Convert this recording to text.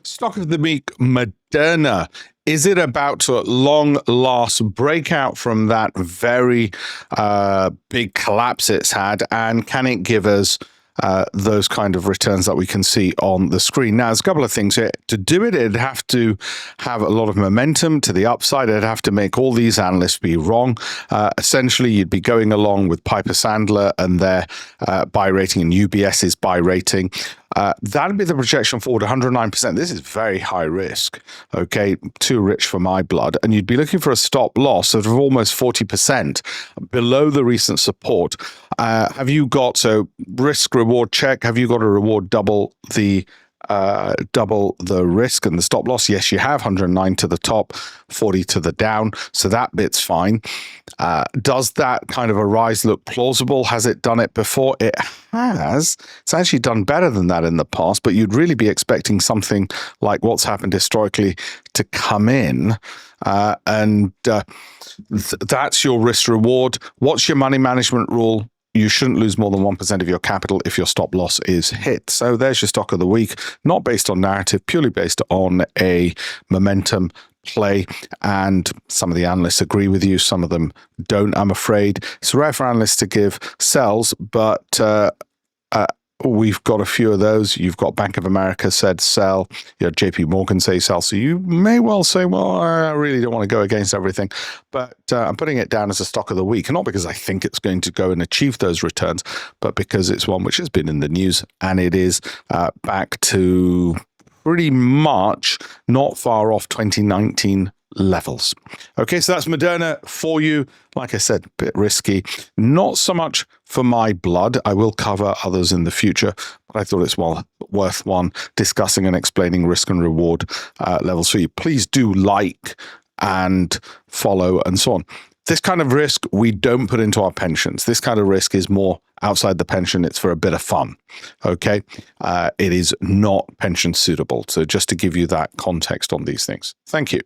Stock of the week, Moderna. Is it about to, at long last, break out from that very big collapse it's had? And can it give us those kind of returns that we can see on the screen? Now, there's a couple of things here. To do it, it'd have to have a lot of momentum to the upside. It'd have to make all these analysts be wrong. Essentially, you'd be going along with Piper Sandler and their buy rating and UBS's buy rating. That'd be the projection forward, 109%. This is very high risk, okay? Too rich for my blood. And you'd be looking for a stop loss of almost 40% below the recent support. Have you got, so risk reward check, have you got a reward double the risk and the stop loss? Yes, you have. 109 to the top, 40 to the down. So that bit's fine. Does that kind of a rise look plausible? Has it done it before? It has. It's actually done better than that in the past, but you'd really be expecting something like what's happened historically to come in. That's your risk reward. What's your money management rule? You shouldn't lose more than 1% of your capital if your stop loss is hit. So there's your stock of the week, not based on narrative, purely based on a momentum play. And some of the analysts agree with you. Some of them don't, I'm afraid. It's rare for analysts to give sells, but we've got a few of those. You've got Bank of America said sell. You know, JP Morgan say sell. So you may well say, well, I really don't want to go against everything. But I'm putting it down as a stock of the week, not because I think it's going to go and achieve those returns, but because it's one which has been in the news, and it is back to pretty much not far off 2019 levels. Okay, so that's Moderna for you. Like I said, a bit risky. Not so much for my blood. I will cover others in the future, but I thought it's worth one discussing and explaining risk and reward levels for you. Please do like and follow and so on. This kind of risk we don't put into our pensions. This kind of risk is more outside the pension. It's for a bit of fun. Okay, it is not pension suitable. So just to give you that context on these things. Thank you.